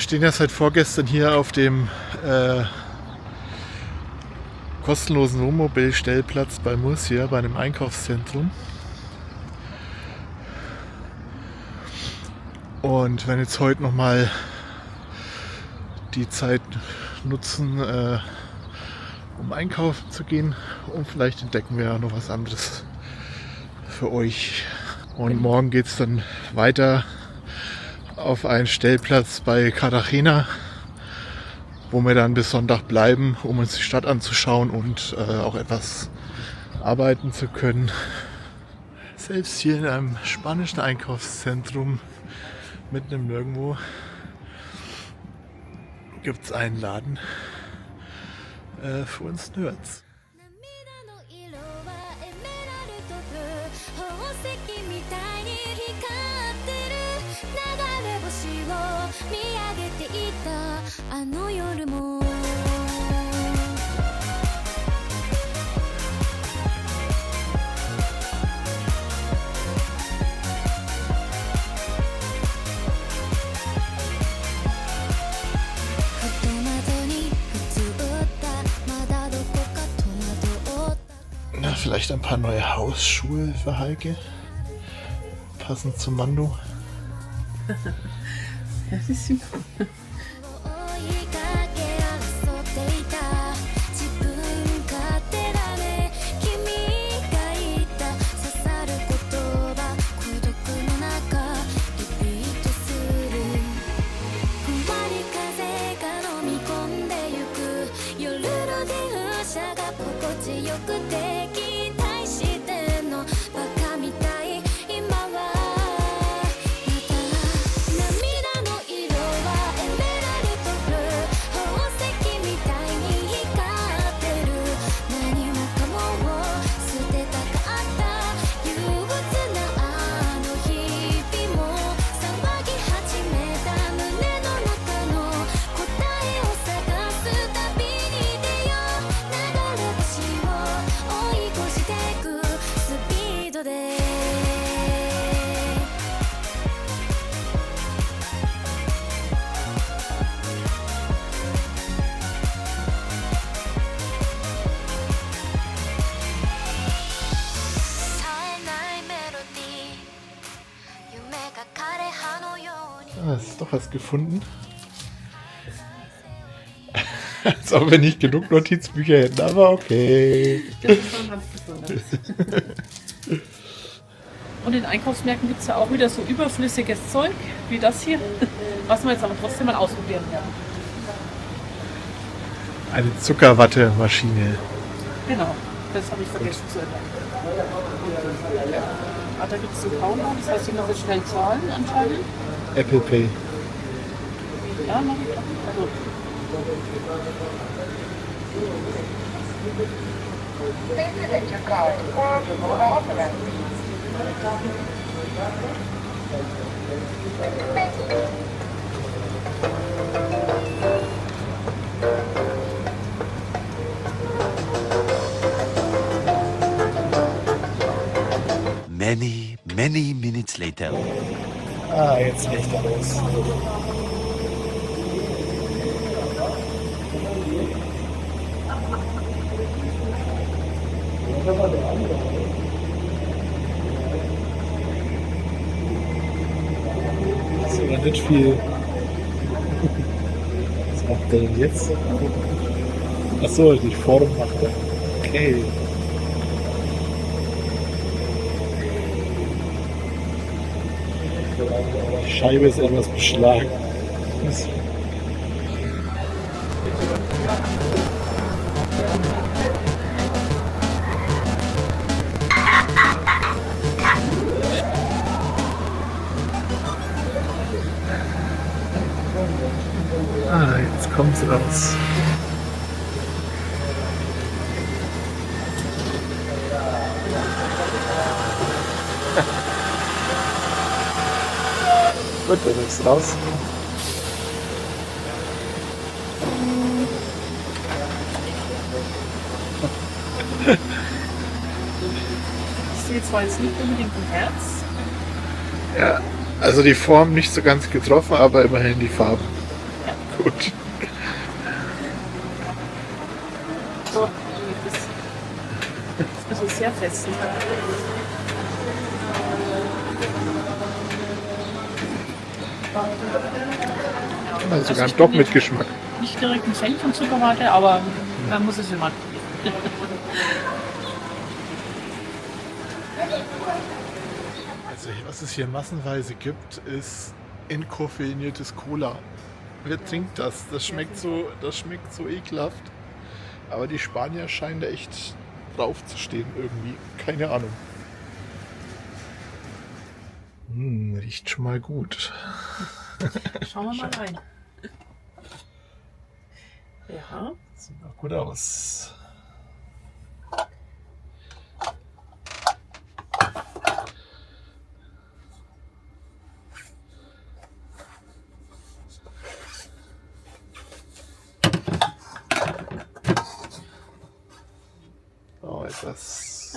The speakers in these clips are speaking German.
Wir stehen ja seit vorgestern hier auf dem kostenlosen Wohnmobilstellplatz bei Murcia, bei einem Einkaufszentrum. Und werden jetzt heute nochmal die Zeit nutzen, um einkaufen zu gehen. Und vielleicht entdecken wir ja noch was anderes für euch. Und morgen geht es dann weiter auf einen Stellplatz bei Cartagena, wo wir dann bis Sonntag bleiben, um uns die Stadt anzuschauen und auch etwas arbeiten zu können. Selbst hier in einem spanischen Einkaufszentrum mitten im Nirgendwo gibt es einen Laden für uns Nerds. Na, vielleicht ein paar neue Hausschuhe für Heike. Passend zum Mando. Das ist super. Hast du doch was gefunden? Als ob wir nicht genug Notizbücher hätten, aber okay. Das ist schon ganz besonders. Und in Einkaufsmärkten gibt es ja auch wieder so überflüssiges Zeug wie das hier, was wir jetzt aber trotzdem mal ausprobieren werden. Eine Zuckerwattemaschine. Genau, das habe ich vergessen zu erwähnen. Ah, da gibt es einen Countdown, das heißt, ich muss jetzt schnell zahlen anscheinend. Apple Pay. Ja, mach ich doch. Also. Many minutes later. Ah, jetzt legt er los. Das ist aber nicht viel. Was macht der denn jetzt? Achso, die Form macht er. Okay. Die Scheibe ist etwas beschlagen. Ah, jetzt kommt es raus. Gut, dann ist es raus. Ich sehe zwar jetzt nicht unbedingt ein Herz. Ja, also die Form nicht so ganz getroffen, aber immerhin die Farben. gut. So, das ist sehr fest. Also sogar ich doch bin mit jetzt Geschmack. nicht direkt ein Fan von Zuckerwatte, aber man muss es immer probieren. Also was es hier massenweise gibt, ist entkoffeiniertes Cola. Wer trinkt das? Das schmeckt so ekelhaft. Aber die Spanier scheinen da echt drauf zu stehen irgendwie. Keine Ahnung. Riecht schon mal gut. Schauen wir mal rein. Ja. Sieht auch gut aus. Oh, etwas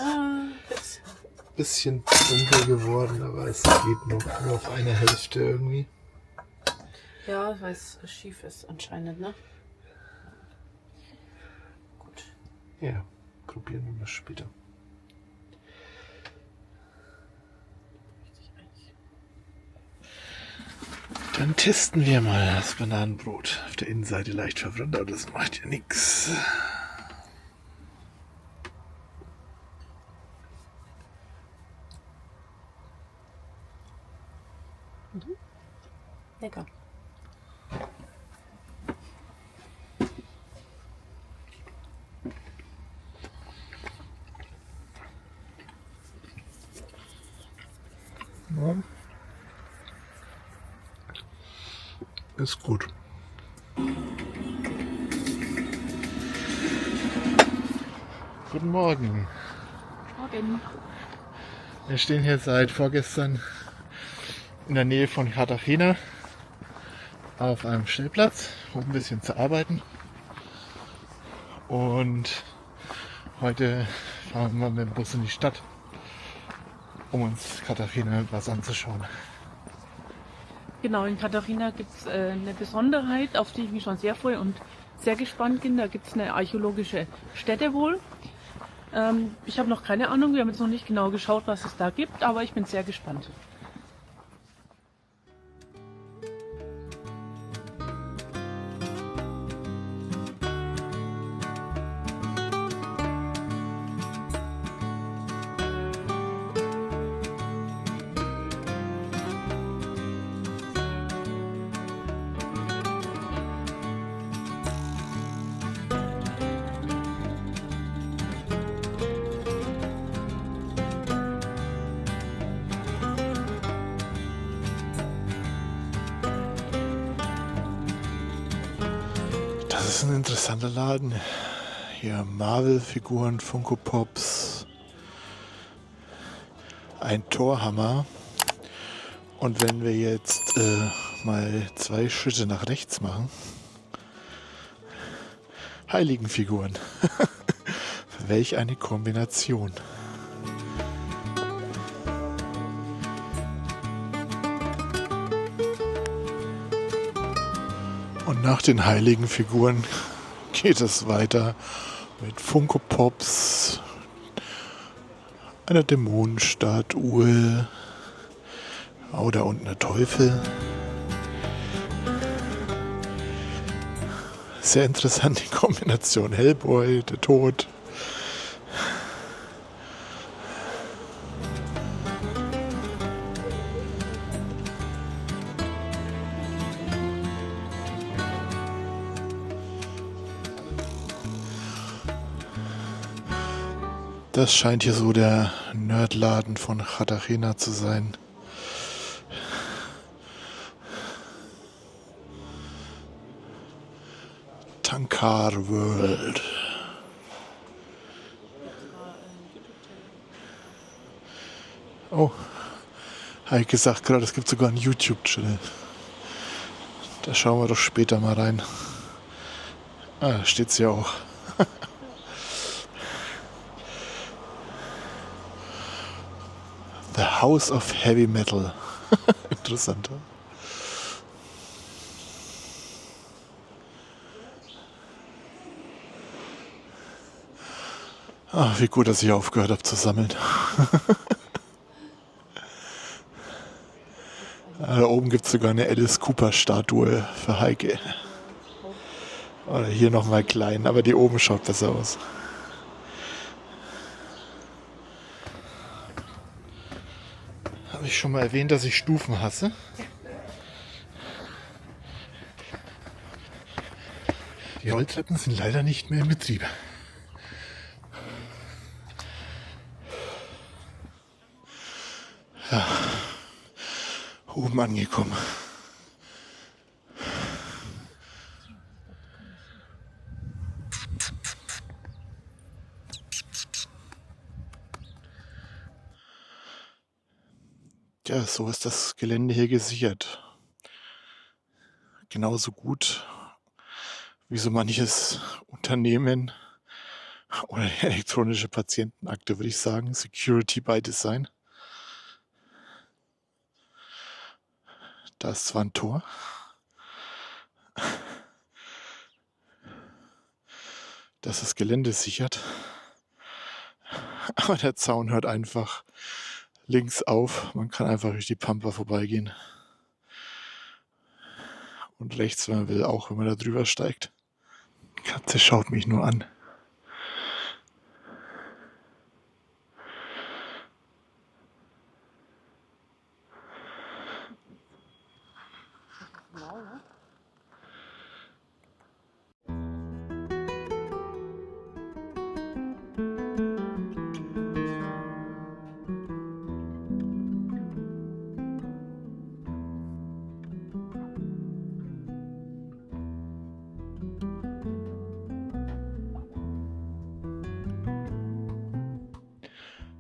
Jetzt. bisschen dunkel geworden, aber es geht noch nur auf eine Hälfte irgendwie. Ja, weil es schief ist anscheinend, ne? Gut. Ja, probieren wir mal später. Dann testen wir mal das Bananenbrot. Auf der Innenseite leicht verbrannt, aber das macht ja nichts. Lecker. Ja. Ist gut. Guten Morgen. Morgen. Wir stehen hier seit vorgestern in der Nähe von Cartagena auf einem Stellplatz, um ein bisschen zu arbeiten. Und heute fahren wir mit dem Bus in die Stadt, um uns Cartagena was anzuschauen. Genau, in Katharina gibt es eine Besonderheit, auf die ich mich schon sehr freue und sehr gespannt bin. Da gibt es eine archäologische Stätte wohl. Ich habe noch keine Ahnung, wir haben jetzt noch nicht genau geschaut, was es da gibt, aber ich bin sehr gespannt. Das ist ein interessanter Laden. Hier Marvel-Figuren, Funko Pops, ein Torhammer. Und wenn wir jetzt mal 2 Schritte nach rechts machen, Heiligenfiguren. Welch eine Kombination. Und nach den heiligen Figuren geht es weiter mit Funko Pops, einer Dämonenstatue, oh, da unten der Teufel. Sehr interessant die Kombination Hellboy, der Tod. Das scheint hier so der Nerdladen von Cartagena zu sein. Tankar World. Oh, Heike sagt gerade, es gibt sogar einen YouTube-Channel. Da schauen wir doch später mal rein. Ah, da steht's ja auch. The House of Heavy Metal. Interessant. Ach, wie gut, dass ich aufgehört habe zu sammeln. Da oben gibt es sogar eine Alice Cooper-Statue für Heike. Oder hier nochmal klein, aber die oben schaut besser aus. Habe ich schon mal erwähnt, dass ich Stufen hasse? Die Rolltreppen sind leider nicht mehr in Betrieb. Ja, oben angekommen. Ja, so ist das Gelände hier gesichert. Genauso gut wie so manches Unternehmen oder die elektronische Patientenakte, würde ich sagen. Security by Design. Da ist zwar ein Tor. Das das Gelände sichert. Aber der Zaun hört einfach links auf. Man kann einfach durch die Pampa vorbeigehen. Und rechts, wenn man will, auch wenn man da drüber steigt. Die Katze schaut mich nur an.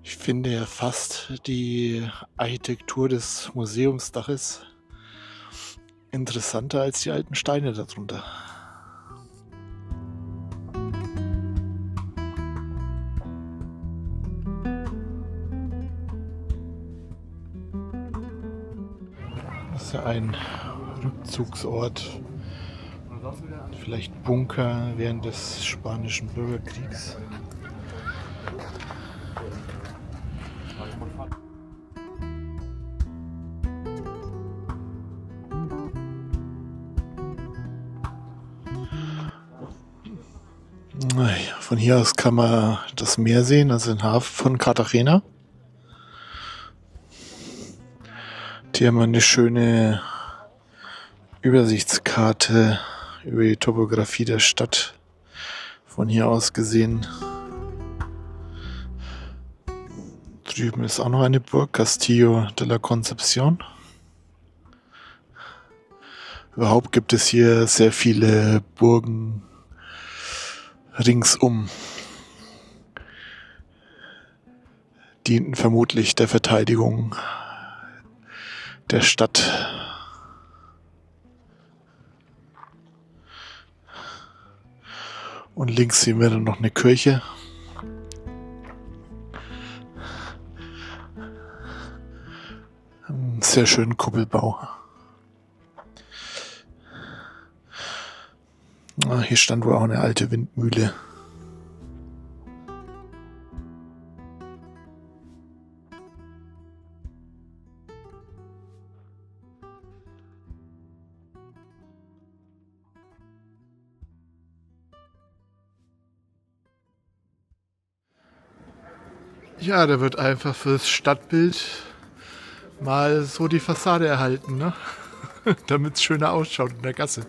Ich finde ja fast die Architektur des Museumsdaches interessanter als die alten Steine darunter. Das ist ja ein Rückzugsort, vielleicht Bunker während des Spanischen Bürgerkriegs. Von hier aus kann man das Meer sehen, also den Hafen von Cartagena. Hier haben wir eine schöne Übersichtskarte über die Topografie der Stadt von hier aus gesehen. Drüben ist auch noch eine Burg, Castillo de la Concepción. Überhaupt gibt es hier sehr viele Burgen ringsum. Dienten vermutlich der Verteidigung der Stadt. Und links sehen wir dann noch eine Kirche. Einen sehr schönen Kuppelbau. Hier stand wohl auch eine alte Windmühle. Ja, da wird einfach fürs Stadtbild mal so die Fassade erhalten, ne? Damit es schöner ausschaut in der Gasse.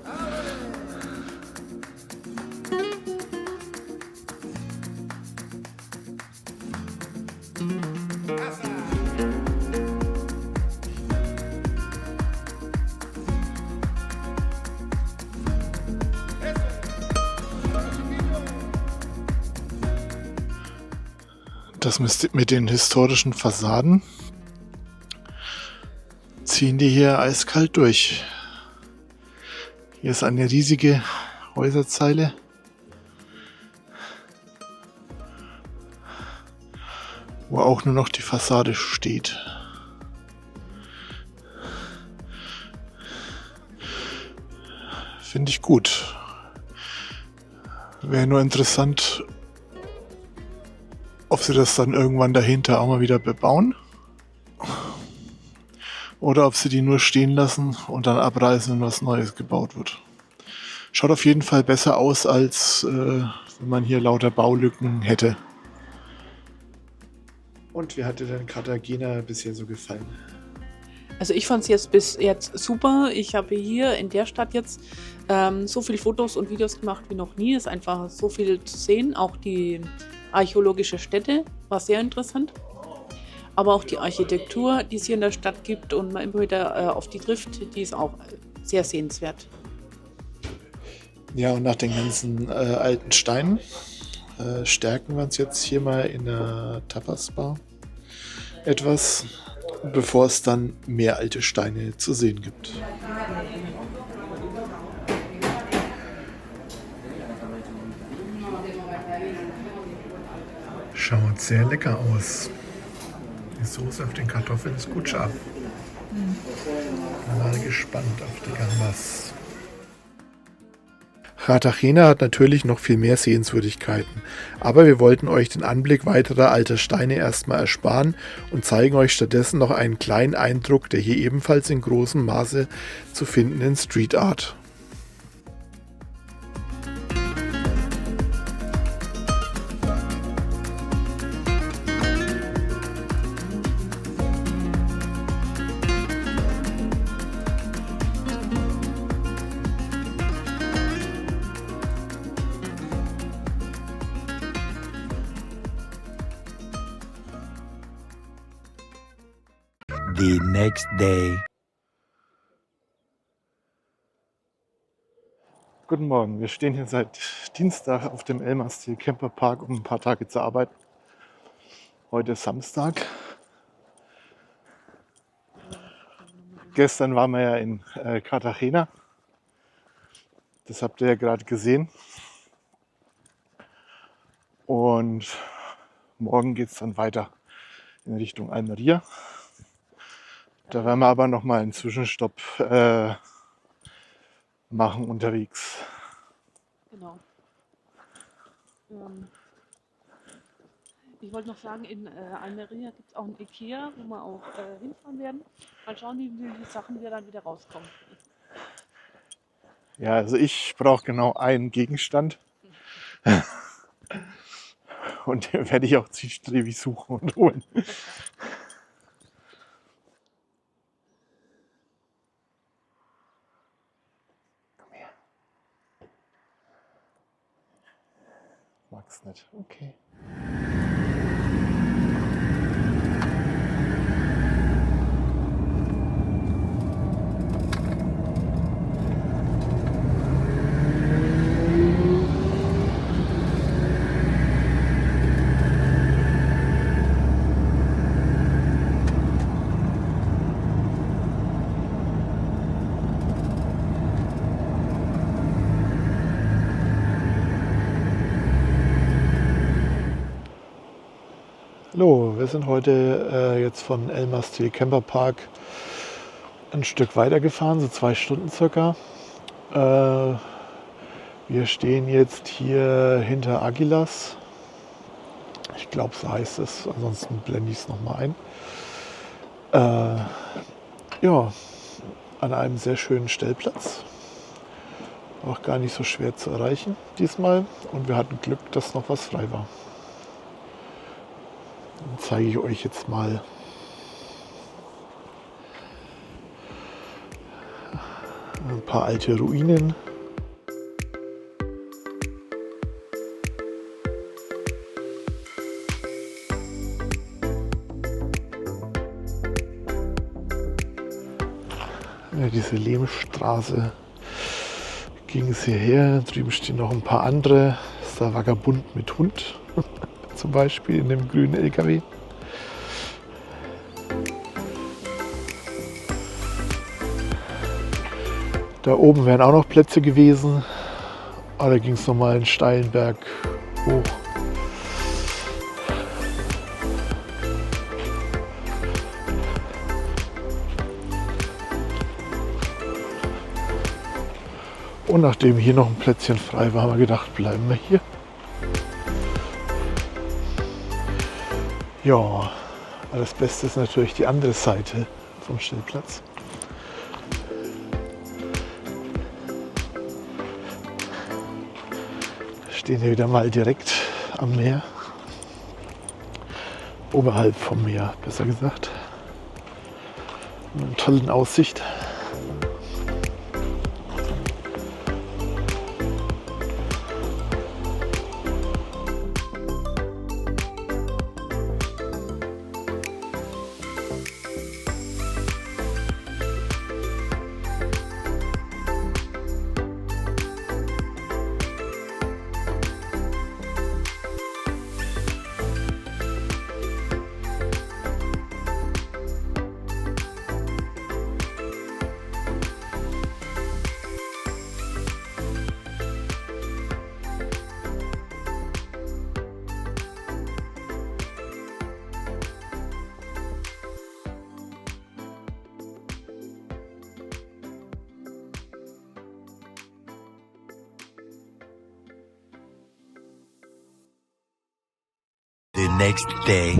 Das mit den historischen Fassaden ziehen die hier eiskalt durch. Hier ist eine riesige Häuserzeile. Wo auch nur noch die Fassade steht. Finde ich gut. Wäre nur interessant, ob sie das dann irgendwann dahinter auch mal wieder bebauen. Oder ob sie die nur stehen lassen und dann abreißen, wenn was Neues gebaut wird. Schaut auf jeden Fall besser aus, als wenn man hier lauter Baulücken hätte. Und wie hat dir denn Cartagena bisher so gefallen? Also ich fand es jetzt bis jetzt super. Ich habe hier in der Stadt jetzt so viele Fotos und Videos gemacht wie noch nie. Es ist einfach so viel zu sehen. Auch die archäologische Stätte war sehr interessant. Aber auch die Architektur, die es hier in der Stadt gibt und man immer wieder auf die trifft, die ist auch sehr sehenswert. Ja, und nach den ganzen alten Steinen stärken wir uns jetzt hier mal in der Tapas-Bar etwas, bevor es dann mehr alte Steine zu sehen gibt. Schaut sehr lecker aus. Die Soße auf den Kartoffeln ist gut scharf. Mal gespannt auf die Gambas. Cartagena hat natürlich noch viel mehr Sehenswürdigkeiten, aber wir wollten euch den Anblick weiterer alter Steine erstmal ersparen und zeigen euch stattdessen noch einen kleinen Eindruck der hier ebenfalls in großem Maße zu findenden Street Art. The next day. Guten Morgen, wir stehen hier seit Dienstag auf dem Elmar-Stil Camper Park, um ein paar Tage zu arbeiten. Heute ist Samstag. Gestern waren wir ja in Cartagena. Das habt ihr ja gerade gesehen. Und morgen geht es dann weiter in Richtung Almería. Da werden wir aber noch mal einen Zwischenstopp machen unterwegs. Genau. Ich wollte noch sagen, in Almería gibt es auch ein Ikea, wo wir auch hinfahren werden. Mal schauen, wie viele Sachen wir dann wieder rauskommen. Ja, also ich brauche genau einen Gegenstand. Und den werde ich auch zielstrebig suchen und holen. Komm her. Mag's nicht. Okay. Hallo, wir sind heute jetzt von Elmar-Stil Camper Park ein Stück weiter gefahren, so 2 Stunden circa. Wir stehen jetzt hier hinter Aguilas. Ich glaube, so heißt es, ansonsten blende ich es nochmal ein. Ja, an einem sehr schönen Stellplatz. Auch gar nicht so schwer zu erreichen diesmal. Und wir hatten Glück, dass noch was frei war. Dann zeige ich euch jetzt mal ein paar alte Ruinen. Ja, diese Lehmstraße ging es hierher. Drüben stehen noch ein paar andere. Das ist der Vagabund mit Hund. Zum Beispiel in dem grünen LKW. Da oben wären auch noch Plätze gewesen, aber da ging es nochmal einen steilen Berg hoch. Und nachdem hier noch ein Plätzchen frei war, haben wir gedacht, bleiben wir hier. Ja, aber das Beste ist natürlich die andere Seite vom Stellplatz. Wir stehen hier wieder mal direkt am Meer. Oberhalb vom Meer, besser gesagt. Mit einer tollen Aussicht. The next day.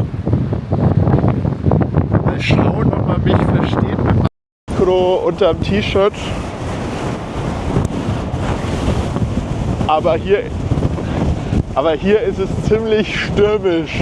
Mal schauen, ob man mich versteht mit dem Mikro unterm T-Shirt. Aber hier ist es ziemlich stürmisch.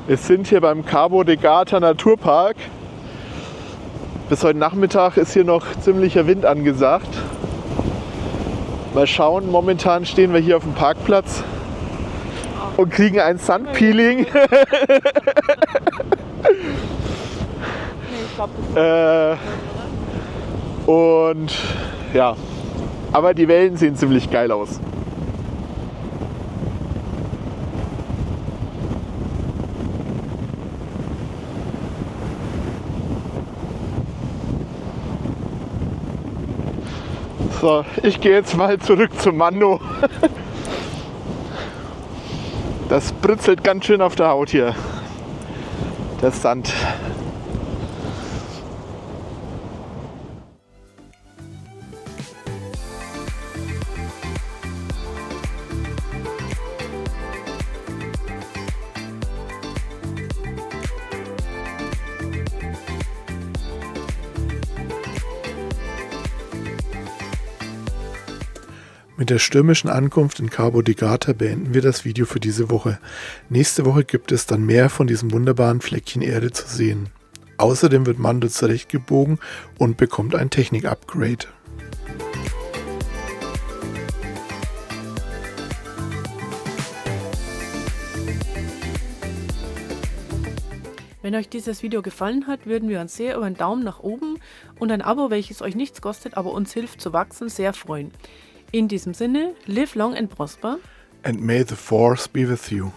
Wir sind hier beim Cabo de Gata Naturpark. Bis heute Nachmittag ist hier noch ziemlicher Wind angesagt. Mal schauen, momentan stehen wir hier auf dem Parkplatz und kriegen ein Sandpeeling. Nee, ich glaub, das Und ja, aber die Wellen sehen ziemlich geil aus. So, ich gehe jetzt mal zurück zum Mando. Das britzelt ganz schön auf der Haut hier, der Sand. Mit der stürmischen Ankunft in Cabo de Gata beenden wir das Video für diese Woche. Nächste Woche gibt es dann mehr von diesem wunderbaren Fleckchen Erde zu sehen. Außerdem wird Mando zurechtgebogen und bekommt ein Technik-Upgrade. Wenn euch dieses Video gefallen hat, würden wir uns sehr über einen Daumen nach oben und ein Abo, welches euch nichts kostet, aber uns hilft zu wachsen, sehr freuen. In diesem Sinne, live long and prosper. And may the force be with you.